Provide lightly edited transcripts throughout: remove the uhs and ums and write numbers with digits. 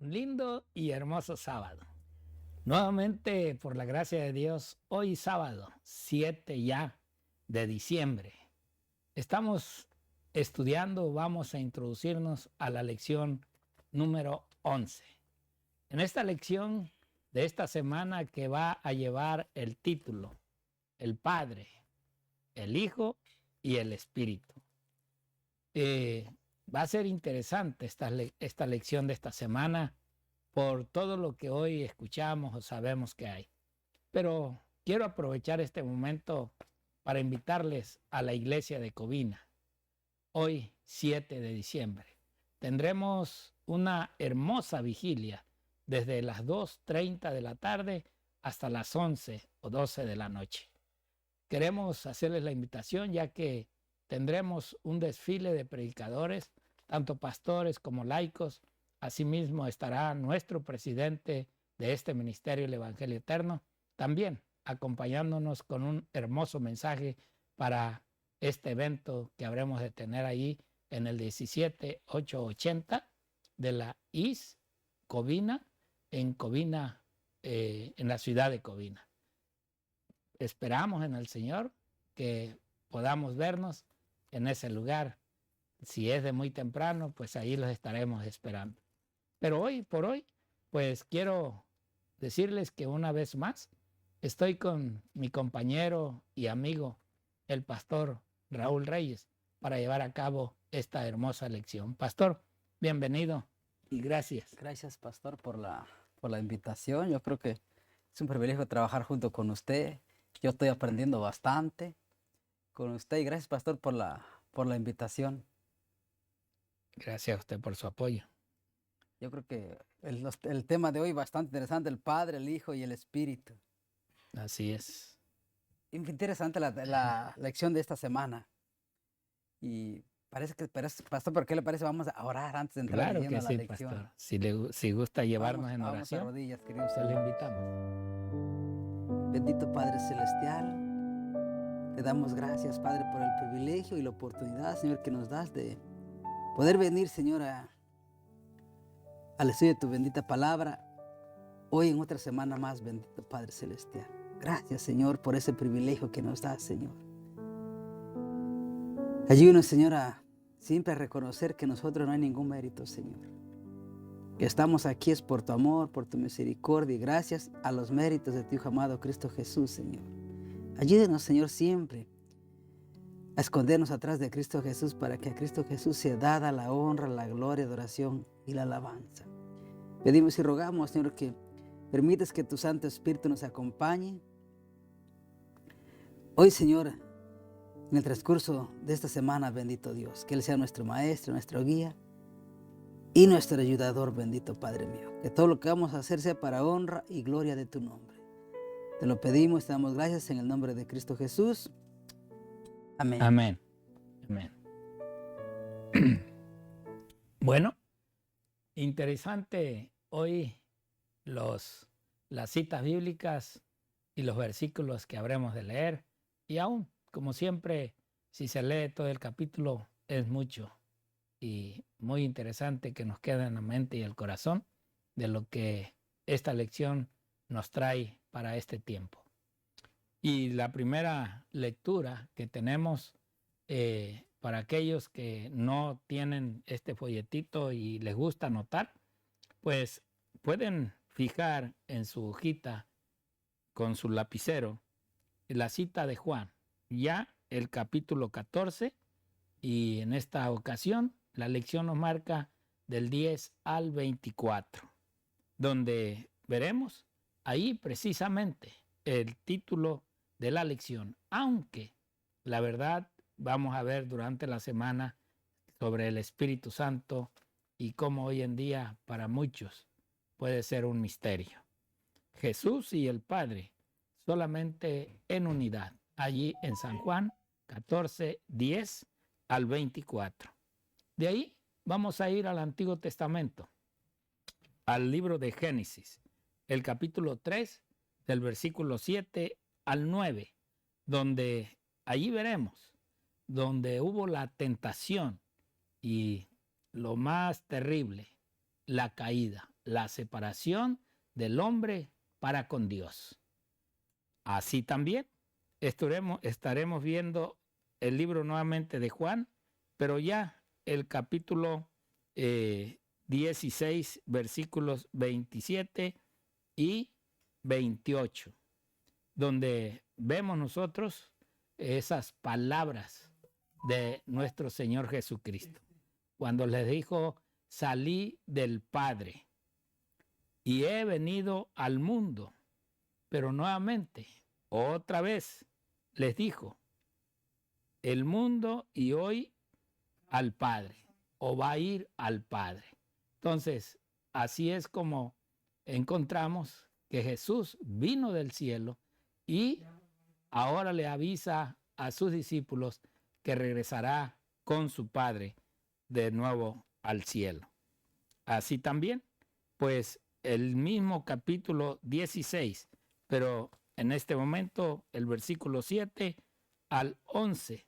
Un lindo y hermoso sábado. Nuevamente, por la gracia de Dios, hoy sábado, 7 ya de diciembre, estamos estudiando, vamos a introducirnos a la lección número 11. En esta lección de esta semana que va a llevar el título, el Padre, el Hijo y el Espíritu. Va a ser interesante esta lección de esta semana por todo lo que hoy escuchamos o sabemos que hay. Pero quiero aprovechar este momento para invitarles a la iglesia de Covina. Hoy, 7 de diciembre, tendremos una hermosa vigilia desde las 2:30 de la tarde hasta las 11 o 12 de la noche. Queremos hacerles la invitación ya que tendremos un desfile de predicadores, tanto pastores como laicos. Asimismo estará nuestro presidente de este ministerio, el Evangelio Eterno, también acompañándonos con un hermoso mensaje para este evento que habremos de tener ahí en el 17880 de la IS Covina, en Covina, en la ciudad de Covina. Esperamos en el Señor que podamos vernos en ese lugar. Si es de muy temprano, pues ahí los estaremos esperando. Pero hoy por hoy, pues quiero decirles que una vez más estoy con mi compañero y amigo, el pastor Raúl Reyes, para llevar a cabo esta hermosa lección. Pastor, bienvenido y gracias. Gracias, pastor, por la invitación. Yo creo que es un privilegio trabajar junto con usted. Yo estoy aprendiendo bastante con usted y gracias, pastor, por la invitación. Gracias a usted por su apoyo. Yo creo que el tema de hoy es bastante interesante, el Padre, el Hijo y el Espíritu. Así es. Interesante la lección de esta semana. Y pastor, ¿por qué le parece? Vamos a orar antes de entrar Claro leyendo que la sí, lección. pastor. Si gusta llevarnos en Vamos a oración, rodillas, queridos se le hermanos. invitamos. Bendito Padre Celestial, te damos gracias, Padre, por el privilegio y la oportunidad, Señor, que nos das de poder venir, Señor, al estudio de tu bendita palabra, hoy en otra semana más, bendito Padre Celestial. Gracias, Señor, por ese privilegio que nos das, Señor. Ayúdanos, Señor, siempre a reconocer que nosotros no hay ningún mérito, Señor. Que estamos aquí es por tu amor, por tu misericordia y gracias a los méritos de tu Hijo amado Cristo Jesús, Señor. Ayúdenos, Señor, siempre a escondernos atrás de Cristo Jesús para que a Cristo Jesús sea dada la honra, la gloria, adoración y la alabanza. Pedimos y rogamos, Señor, que permitas que tu Santo Espíritu nos acompañe. Hoy, Señor, en el transcurso de esta semana, bendito Dios, que Él sea nuestro Maestro, nuestro guía y nuestro ayudador, bendito Padre mío. Que todo lo que vamos a hacer sea para honra y gloria de tu nombre. Te lo pedimos y te damos gracias en el nombre de Cristo Jesús. Amén. Amén. Amén. Bueno, interesante hoy las citas bíblicas y los versículos que habremos de leer. Y aún, como siempre, si se lee todo el capítulo, es mucho y muy interesante que nos quede en la mente y el corazón de lo que esta lección nos trae para este tiempo. Y la primera lectura que tenemos para aquellos que no tienen este folletito y les gusta anotar, pues pueden fijar en su hojita con su lapicero la cita de Juan, ya el capítulo 14, y en esta ocasión la lección nos marca del 10 al 24, donde veremos ahí precisamente el título de la lección, aunque la verdad vamos a ver durante la semana sobre el Espíritu Santo y cómo hoy en día para muchos puede ser un misterio. Jesús y el Padre solamente en unidad, allí en San Juan 14, 10 al 24. De ahí vamos a ir al Antiguo Testamento, al libro de Génesis, el capítulo 3, del versículo 7 al 9, donde allí veremos, donde hubo la tentación y lo más terrible, la caída, la separación del hombre para con Dios. Así también estaremos viendo el libro nuevamente de Juan, pero ya el capítulo 16, versículos 27 y 28, donde vemos nosotros esas palabras de nuestro Señor Jesucristo, cuando les dijo: salí del Padre y he venido al mundo. Pero nuevamente, otra vez, les dijo: el mundo y hoy al Padre, o va a ir al Padre. Entonces, así es como encontramos que Jesús vino del cielo y ahora le avisa a sus discípulos que regresará con su Padre de nuevo al cielo. Así también, pues el mismo capítulo 16, pero en este momento el versículo 7 al 11,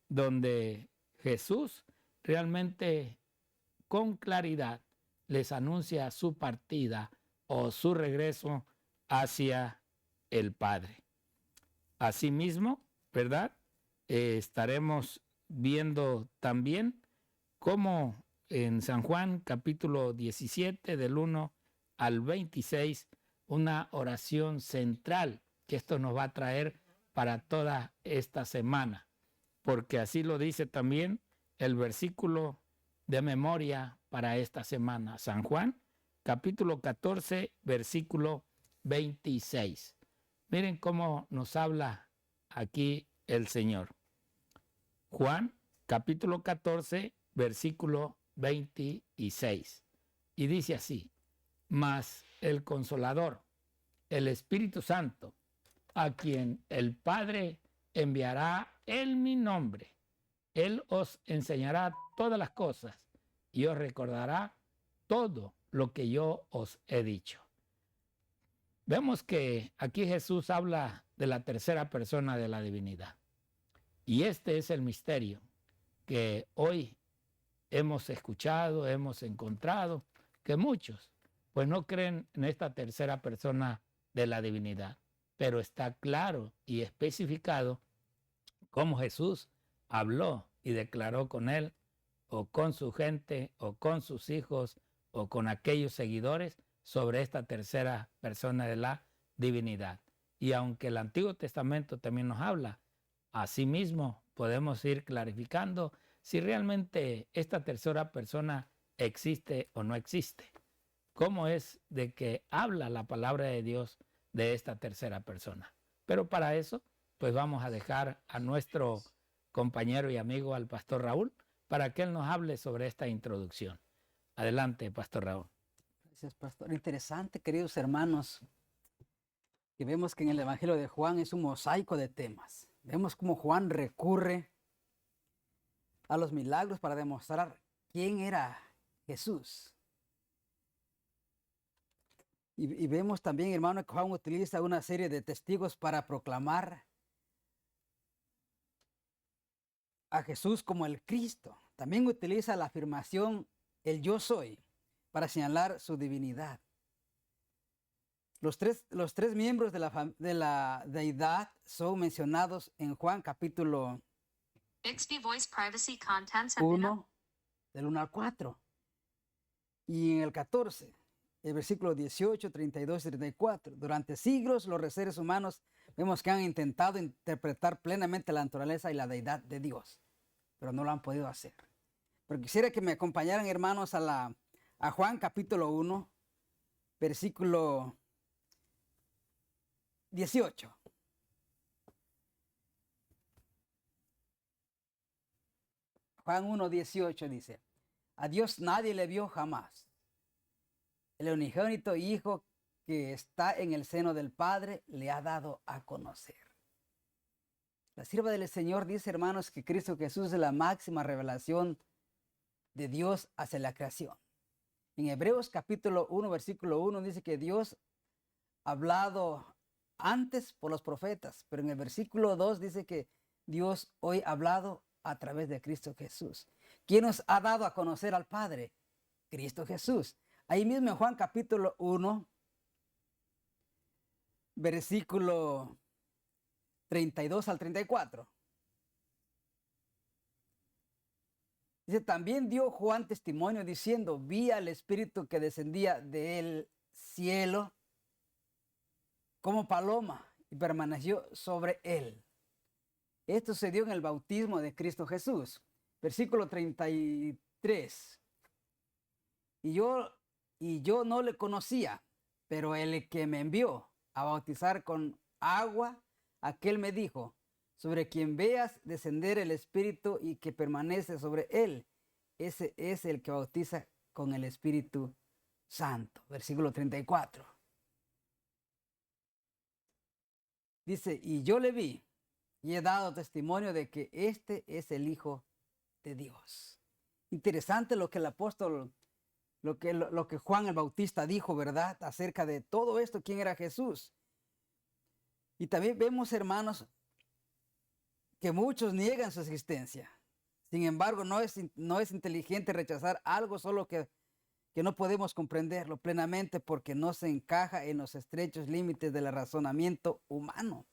donde Jesús realmente con claridad les anuncia su partida o su regreso hacia el Padre. Asimismo, ¿verdad? Estaremos viendo también cómo en San Juan capítulo 17 del 1 al 26, una oración central que esto nos va a traer para toda esta semana, porque así lo dice también el versículo de memoria para esta semana. San Juan capítulo 14, versículo 26. Miren cómo nos habla aquí el Señor. Juan capítulo 14, versículo 26. Y dice así: mas el Consolador, el Espíritu Santo, a quien el Padre enviará en mi nombre, Él os enseñará todas las cosas y os recordará todo lo que yo os he dicho. Vemos que aquí Jesús habla de la tercera persona de la divinidad. Y este es el misterio que hoy hemos escuchado, hemos encontrado, que muchos pues no creen en esta tercera persona de la divinidad. Pero está claro y especificado cómo Jesús habló y declaró con él, o con su gente, o con sus hijos, o con aquellos seguidores sobre esta tercera persona de la divinidad. Y aunque el Antiguo Testamento también nos habla, asimismo podemos ir clarificando si realmente esta tercera persona existe o no existe. ¿Cómo es de que habla la palabra de Dios de esta tercera persona? Pero para eso, pues vamos a dejar a nuestro compañero y amigo, al pastor Raúl, para que él nos hable sobre esta introducción. Adelante, pastor Raúl. Gracias, pastor. Interesante, queridos hermanos, que vemos que en el Evangelio de Juan es un mosaico de temas. Vemos cómo Juan recurre a los milagros para demostrar quién era Jesús. Y vemos también, hermano, que Juan utiliza una serie de testigos para proclamar a Jesús como el Cristo. También utiliza la afirmación el yo soy para señalar su divinidad. Los tres miembros de la deidad son mencionados en Juan capítulo 1, del 1 al 4. Y en el 14, el versículo 18, 32 y 34. Durante siglos los seres humanos vemos que han intentado interpretar plenamente la naturaleza y la deidad de Dios, pero no lo han podido hacer. Pero quisiera que me acompañaran, hermanos, a Juan capítulo 1, versículo 18. Juan 1, 18 dice: a Dios nadie le vio jamás. El unigénito Hijo que está en el seno del Padre le ha dado a conocer. La sierva del Señor dice, hermanos, que Cristo Jesús es la máxima revelación de Dios hacia la creación. En Hebreos capítulo 1, versículo 1 dice que Dios ha hablado antes por los profetas, pero en el versículo 2 dice que Dios hoy ha hablado a través de Cristo Jesús. ¿Quién nos ha dado a conocer al Padre? Cristo Jesús. Ahí mismo en Juan capítulo 1, versículo 32 al 34. Dice, también dio Juan testimonio diciendo, vi al Espíritu que descendía del cielo como paloma y permaneció sobre él. Esto se dio en el bautismo de Cristo Jesús. Versículo 33. Y yo no le conocía, pero el que me envió a bautizar con agua, aquel me dijo, sobre quien veas descender el Espíritu y que permanece sobre él, ese es el que bautiza con el Espíritu Santo. Versículo 34. Dice, y yo le vi y he dado testimonio de que este es el Hijo de Dios. Interesante lo que el apóstol, lo que Juan el Bautista dijo, ¿verdad? Acerca de todo esto, quién era Jesús. Y también vemos, hermanos, que muchos niegan su existencia. Sin embargo, no es inteligente rechazar algo solo que no podemos comprenderlo plenamente porque no se encaja en los estrechos límites del razonamiento humano.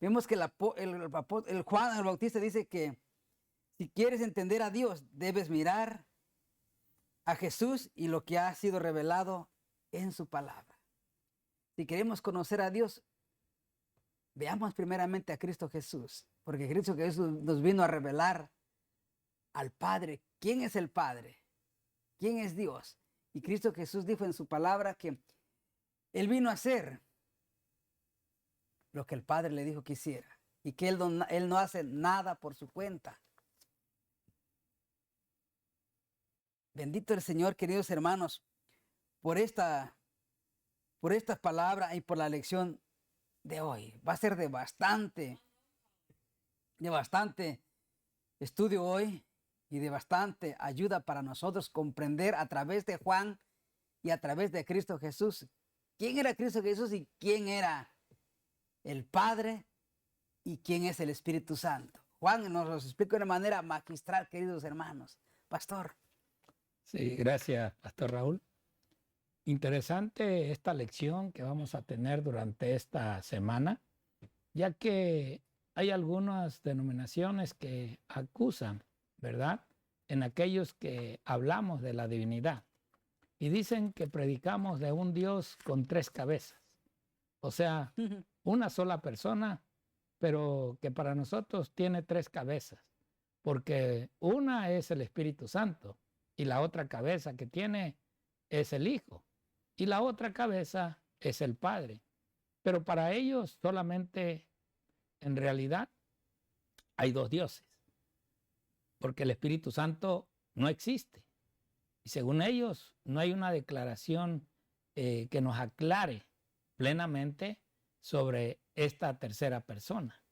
Vemos que el Juan el Bautista dice que si quieres entender a Dios, debes mirar a Jesús y lo que ha sido revelado en su palabra. Si queremos conocer a Dios, veamos primeramente a Cristo Jesús, porque Cristo Jesús nos vino a revelar al Padre. ¿Quién es el Padre? ¿Quién es Dios? Y Cristo Jesús dijo en su palabra que Él vino a hacer lo que el Padre le dijo que hiciera y que Él no hace nada por su cuenta. Bendito el Señor, queridos hermanos, por esta palabra y por la lección de hoy. Va a ser de bastante estudio hoy y de bastante ayuda para nosotros comprender a través de Juan y a través de Cristo Jesús quién era Cristo Jesús y quién era el Padre y quién es el Espíritu Santo. Juan nos lo explica de una manera magistral, queridos hermanos. Pastor. Sí, gracias, Pastor Raúl. Interesante esta lección que vamos a tener durante esta semana, ya que hay algunas denominaciones que acusan, ¿verdad?, en aquellos que hablamos de la divinidad y dicen que predicamos de un Dios con tres cabezas, o sea, una sola persona, pero que para nosotros tiene tres cabezas, porque una es el Espíritu Santo y la otra cabeza que tiene es el Hijo y la otra cabeza es el Padre. Pero para ellos solamente, en realidad, hay dos dioses, porque el Espíritu Santo no existe. Y según ellos, no hay una declaración que nos aclare plenamente sobre esta tercera persona.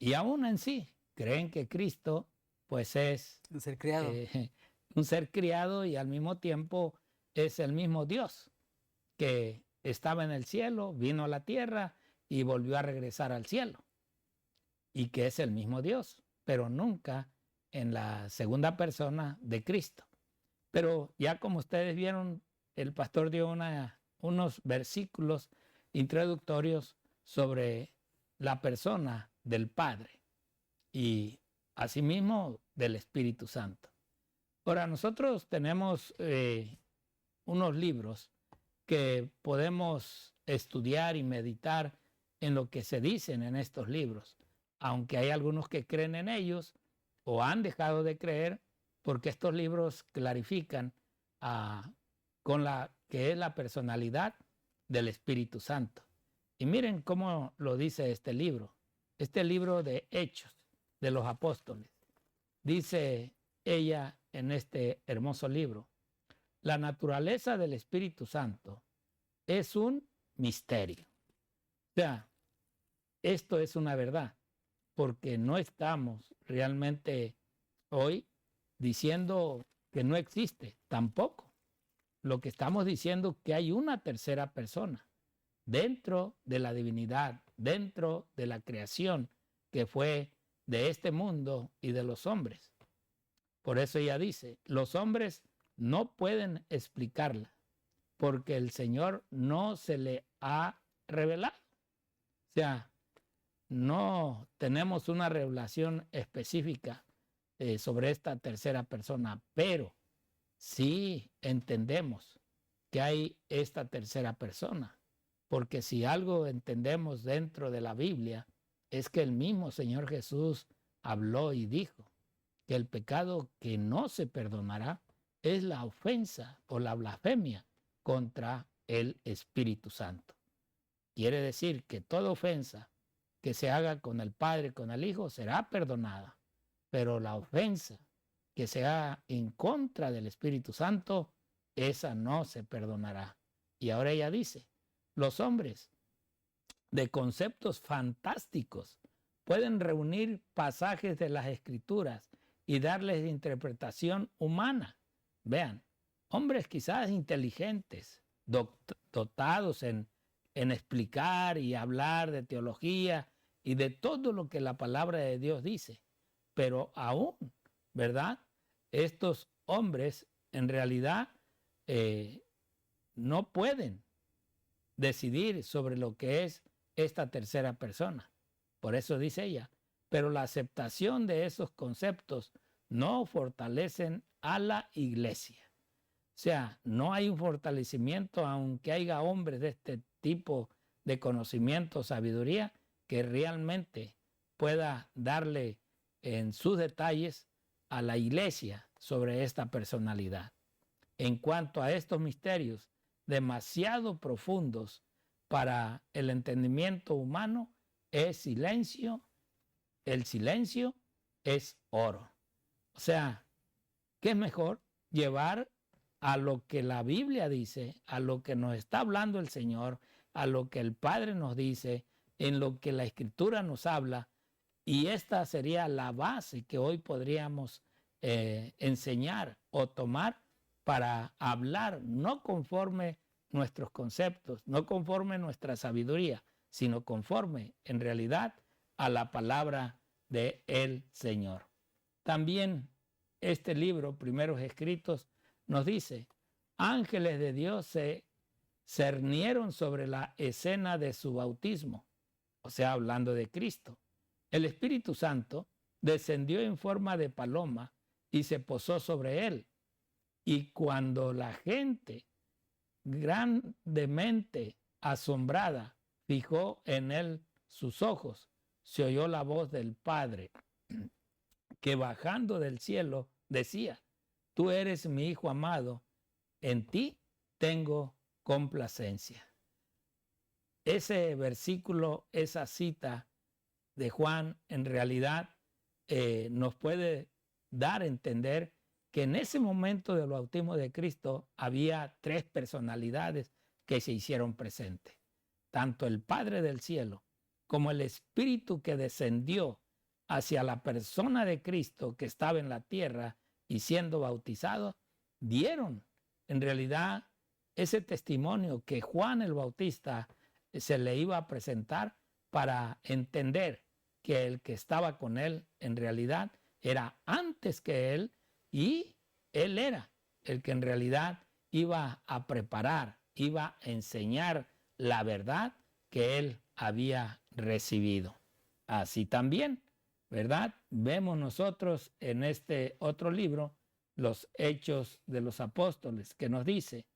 Y aún en sí, creen que Cristo, pues es un ser criado. Un ser criado y al mismo tiempo es el mismo Dios que estaba en el cielo, vino a la tierra y volvió a regresar al cielo. Y que es el mismo Dios, pero nunca en la segunda persona de Cristo. Pero ya como ustedes vieron, el pastor dio unos versículos introductorios sobre la persona del Padre y asimismo del Espíritu Santo. Ahora, nosotros tenemos unos libros que podemos estudiar y meditar en lo que se dicen en estos libros, aunque hay algunos que creen en ellos o han dejado de creer porque estos libros clarifican con la que es la personalidad del Espíritu Santo. Y miren cómo lo dice este libro de Hechos de los Apóstoles. Dice ella en este hermoso libro: la naturaleza del Espíritu Santo es un misterio. O sea, esto es una verdad, porque no estamos realmente hoy diciendo que no existe, tampoco. Lo que estamos diciendo es que hay una tercera persona dentro de la divinidad, dentro de la creación que fue de este mundo y de los hombres. Por eso ella dice, los hombres no pueden explicarla porque el Señor no se le ha revelado. O sea, no tenemos una revelación específica sobre esta tercera persona, pero sí entendemos que hay esta tercera persona, porque si algo entendemos dentro de la Biblia es que el mismo Señor Jesús habló y dijo que el pecado que no se perdonará es la ofensa o la blasfemia contra el Espíritu Santo. Quiere decir que toda ofensa que se haga con el Padre, con el Hijo, será perdonada, pero la ofensa que se haga en contra del Espíritu Santo, esa no se perdonará. Y ahora ella dice, los hombres de conceptos fantásticos pueden reunir pasajes de las Escrituras y darles interpretación humana. Vean, hombres quizás inteligentes, dotados en explicar y hablar de teología y de todo lo que la palabra de Dios dice. Pero aún, ¿verdad? Estos hombres en realidad no pueden decidir sobre lo que es esta tercera persona. Por eso dice ella, pero la aceptación de esos conceptos no fortalecen a la iglesia. O sea, no hay un fortalecimiento, aunque haya hombres de este tipo de conocimiento, sabiduría, que realmente pueda darle en sus detalles a la iglesia sobre esta personalidad. En cuanto a estos misterios demasiado profundos para el entendimiento humano, el silencio es oro. O sea, ¿qué es mejor? Llevar a lo que la Biblia dice, a lo que nos está hablando el Señor, a lo que el Padre nos dice, en lo que la Escritura nos habla, y esta sería la base que hoy podríamos enseñar o tomar para hablar no conforme nuestros conceptos, no conforme nuestra sabiduría, sino conforme en realidad a la palabra de el Señor. También este libro, Primeros Escritos, nos dice, ángeles de Dios se cernieron sobre la escena de su bautismo, o sea, hablando de Cristo. El Espíritu Santo descendió en forma de paloma y se posó sobre él. Y cuando la gente grandemente asombrada fijó en él sus ojos, se oyó la voz del Padre que bajando del cielo decía, tú eres mi Hijo amado, en ti tengo complacencia. Ese versículo, esa cita de Juan, en realidad nos puede dar a entender que en ese momento del bautismo de Cristo había tres personalidades que se hicieron presentes. Tanto el Padre del cielo como el Espíritu que descendió hacia la persona de Cristo que estaba en la tierra y siendo bautizado, dieron en realidad ese testimonio que Juan el Bautista se le iba a presentar para entender que el que estaba con él en realidad era antes que él y él era el que en realidad iba a preparar, iba a enseñar la verdad que él había recibido. Así también, ¿verdad? Vemos nosotros en este otro libro, los Hechos de los Apóstoles, que nos dice,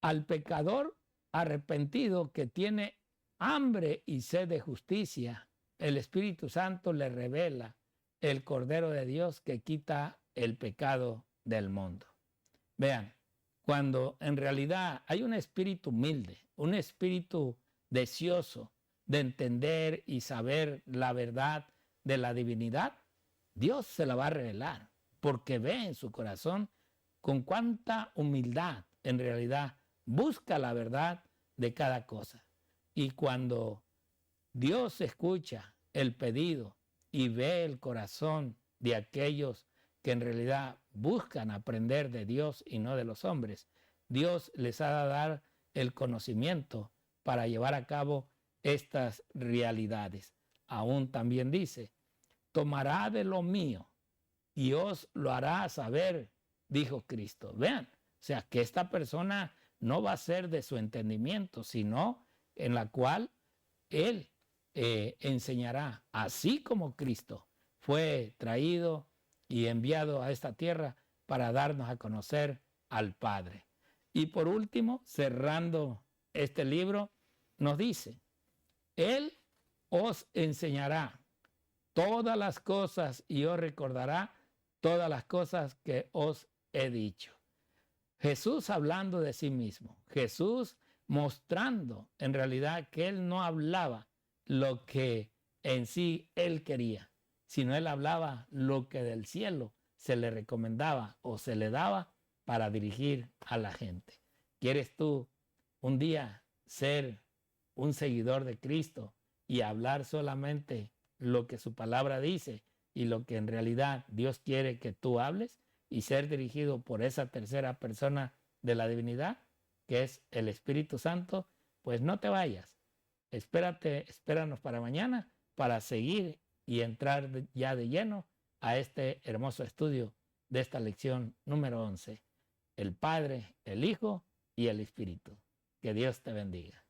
al pecador arrepentido que tiene hambre y sed de justicia, el Espíritu Santo le revela el Cordero de Dios que quita el pecado del mundo. Vean, cuando en realidad hay un espíritu humilde, un espíritu deseoso de entender y saber la verdad de la divinidad, Dios se la va a revelar, porque ve en su corazón con cuánta humildad en realidad busca la verdad de cada cosa. Y cuando Dios escucha el pedido y ve el corazón de aquellos que en realidad buscan aprender de Dios y no de los hombres, Dios les ha de dar el conocimiento para llevar a cabo estas realidades. Aún también dice, tomará de lo mío y os lo hará saber, dijo Cristo. Vean, o sea, que esta persona no va a ser de su entendimiento, sino en la cual Él enseñará, así como Cristo fue traído y enviado a esta tierra para darnos a conocer al Padre. Y por último, cerrando este libro, nos dice, Él os enseñará todas las cosas y os recordará todas las cosas que os he dicho. Jesús hablando de sí mismo, Jesús mostrando en realidad que Él no hablaba lo que en sí Él quería, sino Él hablaba lo que del cielo se le recomendaba o se le daba para dirigir a la gente. ¿Quieres tú un día ser un seguidor de Cristo y hablar solamente lo que su palabra dice y lo que en realidad Dios quiere que tú hables y ser dirigido por esa tercera persona de la divinidad, que es el Espíritu Santo? Pues no te vayas. Espéranos para mañana para seguir y entrar ya de lleno a este hermoso estudio de esta lección número 11. El Padre, el Hijo y el Espíritu. Que Dios te bendiga.